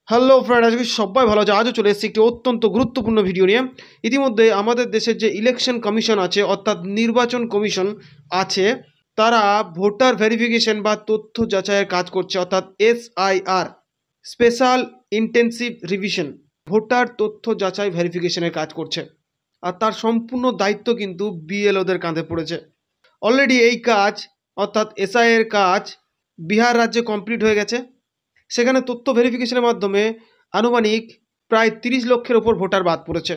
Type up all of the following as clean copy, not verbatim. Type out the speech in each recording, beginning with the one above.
Hello friend, আজকে সবাই ভালো আছে। আজও চলে এসেছি একটি অত্যন্ত গুরুত্বপূর্ণ ভিডিও নিয়ে। ইতিমধ্যে আমাদের দেশের যে ইলেকশন কমিশন আছে, অর্থাৎ নির্বাচন কমিশন আছে, তারা ভোটার ভেরিফিকেশন বা তথ্য যাচাইয়ের কাজ করছে, অর্থাৎ SIR, special intensive revision, voter তথ্য যাচাই ভেরিফিকেশনের কাজ করছে। আর তার সম্পূর্ণ দায়িত্ব কিন্তু BLOদের কাঁধে পড়েছে। অলরেডি এই কাজ, অর্থাৎ SIR কাজ বিহার রাজ্যে কমপ্লিট হয়ে গেছে। সেখানে তথ্য ভেরিফিকেশনের মাধ্যমে আনুমানিক প্রায় 30 লক্ষের ওপর ভোটার বাদ পড়েছে।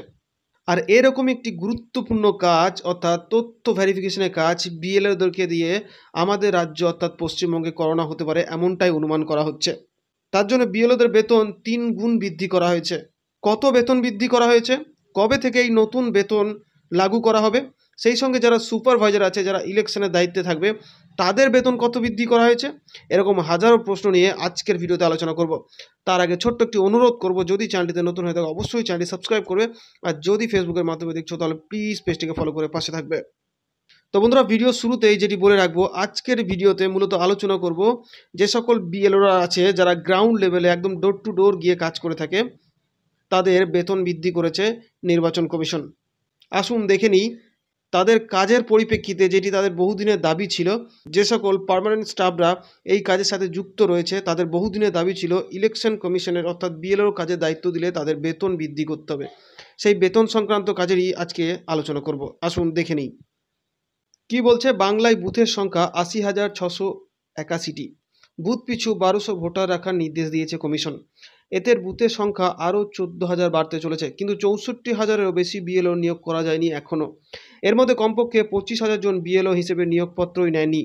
আর এরকম একটি গুরুত্বপূর্ণ কাজ, অর্থাৎ তথ্য ভেরিফিকেশনের কাজ BLOদেরকে দিয়ে আমাদের রাজ্য অর্থাৎ পশ্চিমবঙ্গে করোনা হতে পারে, এমনটাই অনুমান করা হচ্ছে। তার জন্য BLOদের বেতন 3 গুণ বৃদ্ধি করা হয়েছে। কত বেতন বৃদ্ধি করা হয়েছে, কবে থেকে এই নতুন বেতন লাগু করা হবে, সেই সঙ্গে যারা সুপারভাইজার আছে, যারা ইলেকশনের দায়িত্বে থাকবে, তাদের বেতন কত বৃদ্ধি করা হয়েছে, এরকম হাজারো প্রশ্ন নিয়ে আজকের ভিডিওতে আলোচনা করব। তার আগে ছোট্ট একটি অনুরোধ করব, যদি চ্যানেলটিতে নতুন হয়ে থাকে অবশ্যই চ্যানেলটি সাবস্ক্রাইব করবে, আর যদি ফেসবুকের মাধ্যমে দেখছো তাহলে প্লিজ পেজটিকে ফলো করে পাশে থাকবে। তো বন্ধুরা, ভিডিও শুরুতেই যেটি বলে রাখবো, আজকের ভিডিওতে মূলত আলোচনা করব যে সকল BLOরা আছে যারা গ্রাউন্ড লেভেলে একদম ডোর টু ডোর গিয়ে কাজ করে থাকে, তাদের বেতন বৃদ্ধি করেছে নির্বাচন কমিশন। আসুন দেখে নিই তাদের কাজের পরিপ্রেক্ষিতে, যেটি তাদের বহুদিনের দাবি ছিল। যে সকল পার্মানেন্ট স্টাফরা এই কাজের সাথে যুক্ত রয়েছে, তাদের বহুদিনের দাবি ছিল ইলেকশন কমিশনের অর্থাৎ BLOর কাজের দায়িত্ব দিলে তাদের বেতন বৃদ্ধি করতে হবে। সেই বেতন সংক্রান্ত কাজেরই আজকে আলোচনা করব। আসুন দেখে নিই কি বলছে। বাংলায় বুথের সংখ্যা 80,681টি। বুথ পিছু 1200 ভোটার রাখার নির্দেশ দিয়েছে কমিশন। এতে বুথের সংখ্যা আরও 14,000 বাড়তে চলেছে, কিন্তু 64,000-এরও বেশি BLO নিয়োগ করা যায়নি এখনও। এর মধ্যে কমপক্ষে 25,000 জন BLO হিসেবে নিয়োগপত্রই নেয়নি।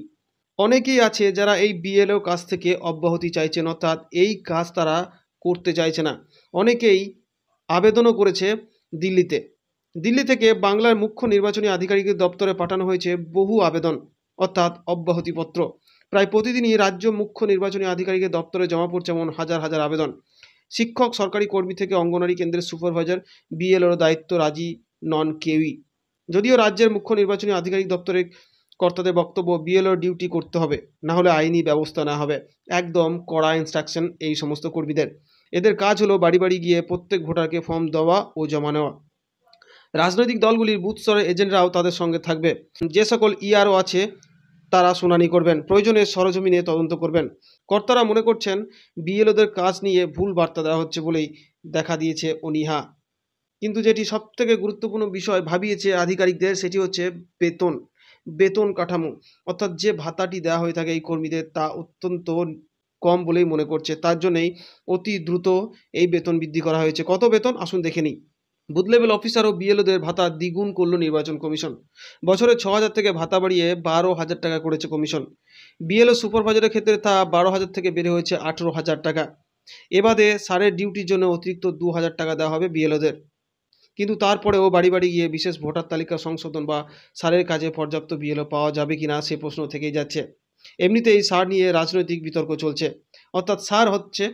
অনেকেই আছে যারা এই BLO কাজ থেকে অব্যাহতি চাইছেন, অর্থাৎ এই কাজ তারা করতে চাইছে না। অনেকেই আবেদনও করেছে দিল্লিতে। দিল্লি থেকে বাংলার মুখ্য নির্বাচনী আধিকারিকের দপ্তরে পাঠানো হয়েছে বহু আবেদন, অর্থাৎ অব্যাহতিপত্র। প্রায় প্রতিদিনই রাজ্য মুখ্য নির্বাচনী আধিকারিকের দপ্তরে জমা পড়ছে এমন হাজার হাজার আবেদন। শিক্ষক, সরকারি কর্মী থেকে অঙ্গনওয়াড়ি কেন্দ্রের সুপারভাইজার, BLOর দায়িত্ব রাজি নন কেউই। যদিও রাজ্যের মুখ্য নির্বাচনী আধিকারিক দপ্তরের কর্তাদের বক্তব্য, BLOর ডিউটি করতে হবে, না হলে আইনি ব্যবস্থা নেওয়া হবে। একদম কড়া ইনস্ট্রাকশন এই সমস্ত কর্মীদের। এদের কাজ হলো বাড়ি বাড়ি গিয়ে প্রত্যেক ভোটারকে ফর্ম দেওয়া ও জমা নেওয়া। রাজনৈতিক দলগুলির বুথ স্তরের এজেন্টরাও তাদের সঙ্গে থাকবে। যে সকল ERO আছে তারা শুনানি করবেন, প্রয়োজনে সরজমিনে তদন্ত করবেন। কর্তারা মনে করছেন BLOদের কাজ নিয়ে ভুল বার্তা দেওয়া হচ্ছে বলেই দেখা দিয়েছে অনীহা। কিন্তু যেটি সবথেকে গুরুত্বপূর্ণ বিষয় ভাবিয়েছে আধিকারিকদের, সেটি হচ্ছে বেতন কাঠামো, অর্থাৎ যে ভাতাটি দেওয়া হয়ে থাকে এই কর্মীদের, তা অত্যন্ত কম বলেই মনে করছে। তার জন্যই অতি দ্রুত এই বেতন বৃদ্ধি করা হয়েছে। কত বেতন আসুন দেখে নিই। বুথ লেভেল অফিসার ও BLOদের ভাতা দ্বিগুণ করল নির্বাচন কমিশন। বছরে 6,000 থেকে ভাতা বাড়িয়ে 12,000 টাকা করেছে কমিশন। BLO সুপারভাইজারের ক্ষেত্রে তা 12,000 থেকে বেড়ে হয়েছে 18,000 টাকা। এবারে সারের ডিউটির জন্য অতিরিক্ত 2,000 টাকা দেওয়া হবে BLOদের। কিন্তু তারপরেও বাড়ি বাড়ি গিয়ে বিশেষ ভোটার তালিকা সংশোধন বা সারের কাজে পর্যাপ্ত BLO পাওয়া যাবে কিনা সে প্রশ্ন থেকেই যাচ্ছে। এমনিতেই সার নিয়ে রাজনৈতিক বিতর্ক চলছে। অর্থাৎ সার হচ্ছে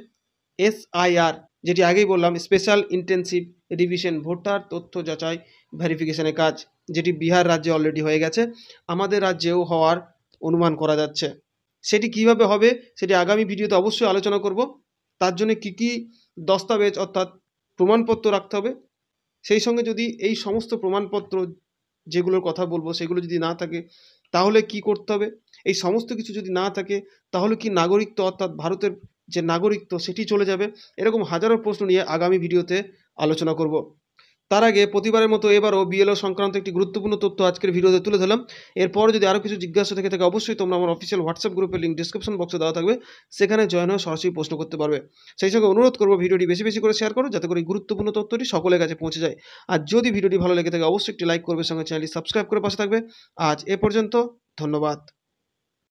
SIR, যেটি আগেই বললাম, স্পেশাল ইন্টেন্সিভ রিভিশন, ভোটার তথ্য যাচাই ভেরিফিকেশনের কাজ, যেটি বিহার রাজ্যে অলরেডি হয়ে গেছে, আমাদের রাজ্যেও হওয়ার অনুমান করা যাচ্ছে। সেটি কিভাবে হবে সেটি আগামী ভিডিওতে অবশ্যই আলোচনা করব। তার জন্য কী কী দস্তাবেজ অর্থাৎ প্রমাণপত্র রাখতে হবে, সেই সঙ্গে যদি এই সমস্ত প্রমাণপত্র যেগুলোর কথা বলবো সেগুলো যদি না থাকে তাহলে কি করতে হবে, এই সমস্ত কিছু যদি না থাকে তাহলে কি নাগরিকত্ব অর্থাৎ ভারতের যে নাগরিকত্ব সেটি চলে যাবে, এরকম হাজারো প্রশ্ন নিয়ে আগামী ভিডিওতে আলোচনা করব। তার আগে প্রতিবারের মতো এবারও BLO সংক্রান্ত একটি গুরুত্বপূর্ণ তথ্য আজকের ভিডিওতে তুলে ধরলাম। এরপর যদি আরও কিছু জিজ্ঞাসা থেকে থাকে অবশ্যই তোমরা আমার অফিসিয়াল হোয়াটসঅ্যাপ গ্রুপের লিঙ্ক ডিসক্রিপশন বক্সে দেওয়া থাকবে, সেখানে জয়েন হয়ে সরাসরি প্রশ্ন করতে পারবে। সেই সঙ্গে অনুরোধ করবো ভিডিওটি বেশি বেশি করে শেয়ার করো, যাতে করে এই গুরুত্বপূর্ণ তথ্যটি সকলের কাছে পৌঁছে যায়। আর যদি ভিডিওটি ভালো লেগে থাকে অবশ্যই একটি লাইক করবে, সঙ্গে চ্যানেলটি সাবস্ক্রাইব করে পাশে থাকবে। আজ এ পর্যন্ত, ধন্যবাদ।